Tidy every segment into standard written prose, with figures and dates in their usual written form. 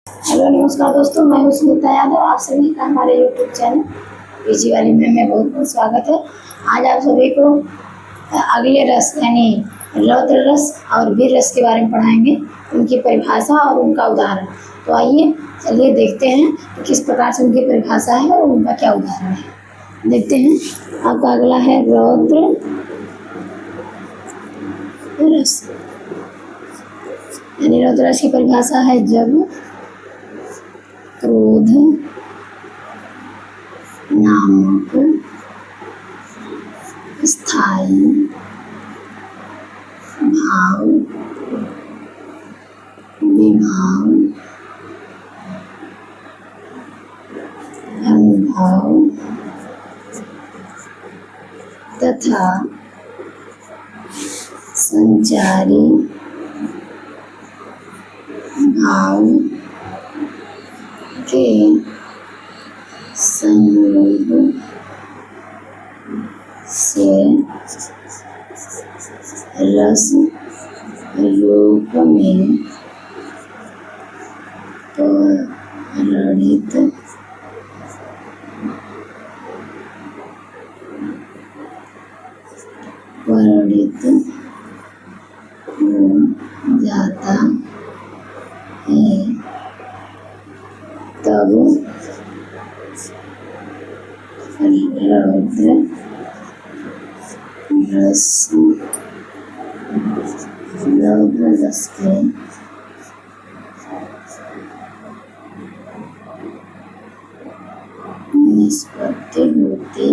Hello नमस्कार दोस्तों, मैं हूँ सुनीता यादव। आप सभी का हमारे यूट्यूब चैनल पीजी वाली में बहुत बहुत स्वागत है। आज आप सभी को अगले रस यानी रौद्र रस और वीर रस के बारे में पढ़ाएंगे, उनकी परिभाषा और उनका उदाहरण। तो आइए चलिए देखते हैं कि किस प्रकार से उनकी परिभाषा है और उनका क्या उदाहरण है। देखते हैं। आपका अगला है रौद्र रस। यानी रौद्र रस की परिभाषा है जब क्रोध नामक स्थायी भाव विभाव अनुभव तथा संचारी भाव के संयोग से रस रूप में परिणित हो जाता है, तब रौद्र रस के निष्पत्ति होती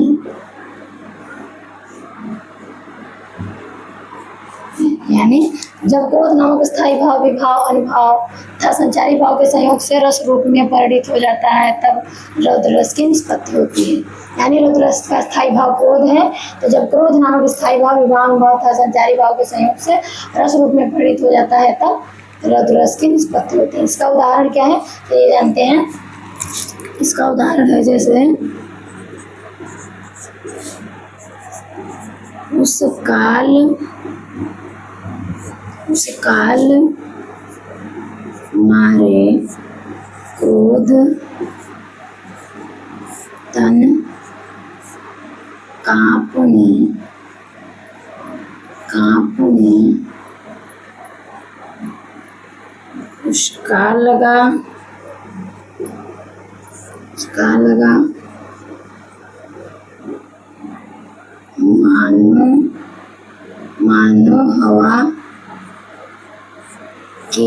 यानी जब क्रोध नामक स्थायी भाव विभाव अनुभव तथा संचारी भाव के संयोग से रस रूप में परिणित हो जाता है, तब रौद्र रस की निष्पत्ति होती है। यानी रौद्र रस का स्थायी भाव क्रोध है, तो जब क्रोध नामक स्थायी भाव विभाव अनुभव तथा संचारी भाव के संयोग से रस रूप में परिणित हो जाता है, तब रौद्र रस की निष्पत्ति होती है। इसका उदाहरण क्या है तो ये जानते हैं। इसका उदाहरण है जैसे उस काल मारे क्रोध तन कांपने उसका लगा मानो हवा के वेग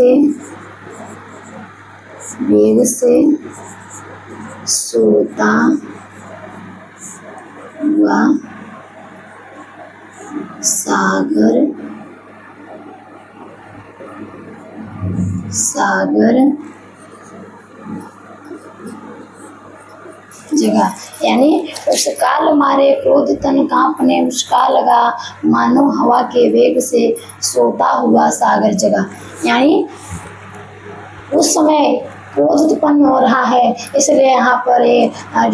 से सोता हुआ सागर जगह। यानी उस काल मारे क्रोध तन कांपने मुस्का लगा मानो हवा के वेग से सोता हुआ सागर जगह। यानी उस समय क्रोध उत्पन्न हो रहा है, इसलिए यहाँ पर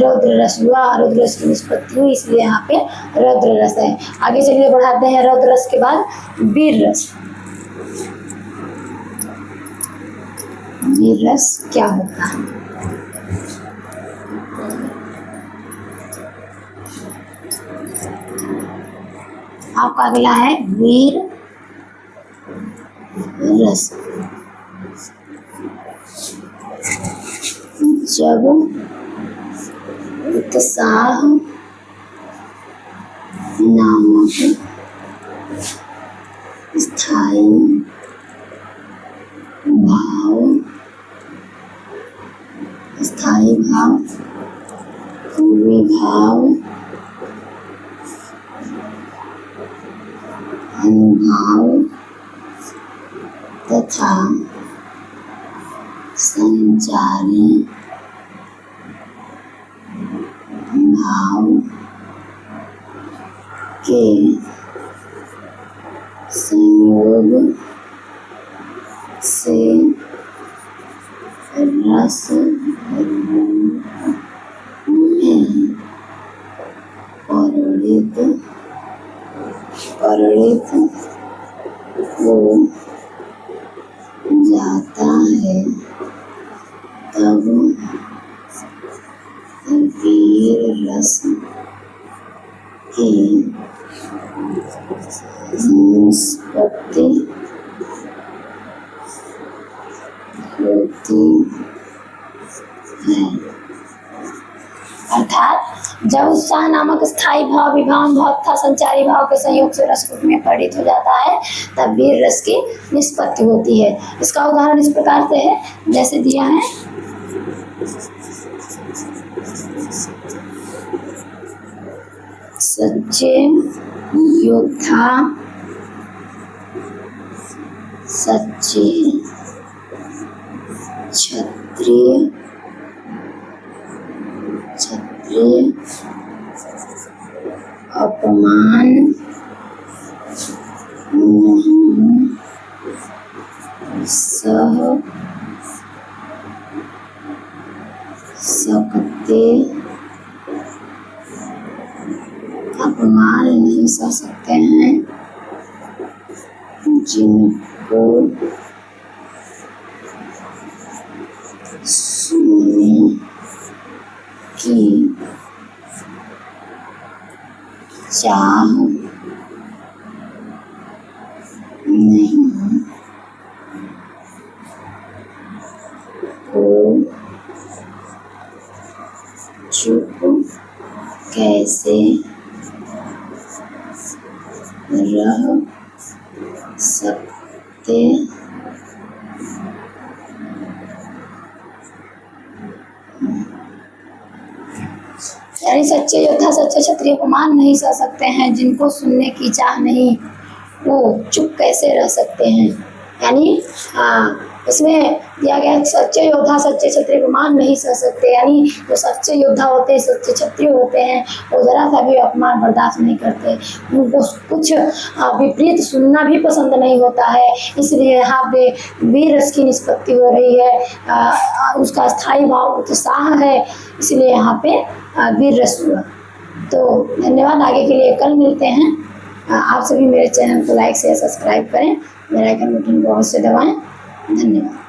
रौद्र रस हुआ, रौद्र रस की निष्पत्ति हुई, इसलिए यहाँ पे रौद्र रस है। आगे चलिए बढ़ाते हैं। रौद्र रस के बाद वीर रस। वीर रस क्या होता है? आपका अगला है वीर रस। जब उत्साह नामक स्थायी भाव विभाव अनुभव तथा संचारी भाव के संयोग से रस में परिणित हो जाता है। तब वीर रस की निष्पत्ति होती है। अर्थात जब उत्साह नामक स्थायी भाव, विभावन भाव तथा संचारी भाव के संयोग से रस रूप में परिणित हो जाता है, तब वीर रस की निष्पत्ति होती है। इसका उदाहरण इस प्रकार से है, जैसे दिया है, सच्चे योद्धा सच्चे क्षत्रिय अपमान नहीं सह सकते, अपमान नहीं सह सकते हैं, जिनको सुनने की चाह नहीं हो, चुप कैसे रह सकते यानी सच्चे योद्धा सच्चे क्षत्रिय अपमान नहीं सह सकते हैं, जिनको सुनने की चाह नहीं, वो चुप कैसे रह सकते हैं। यानी इसमें दिया गया सच्चे योद्धा सच्चे क्षत्रिय अपमान नहीं सह सकते, यानी जो सच्चे योद्धा होते हैं, सच्चे क्षत्रिय होते हैं, वो जरा सा भी अपमान बर्दाश्त नहीं करते, उनको कुछ विपरीत सुनना भी पसंद नहीं होता है। इसलिए यहाँ पे वीर रस की निष्पत्ति हो रही है, उसका स्थायी भाव उत्साह है, इसलिए यहाँ पे वीर रस हुआ। तो धन्यवाद, आगे के लिए कल मिलते हैं। आप सभी मेरे चैनल को लाइक शेयर सब्सक्राइब करें, बेल आइकन बटन को अवश्य दबाएं। धन्यवाद।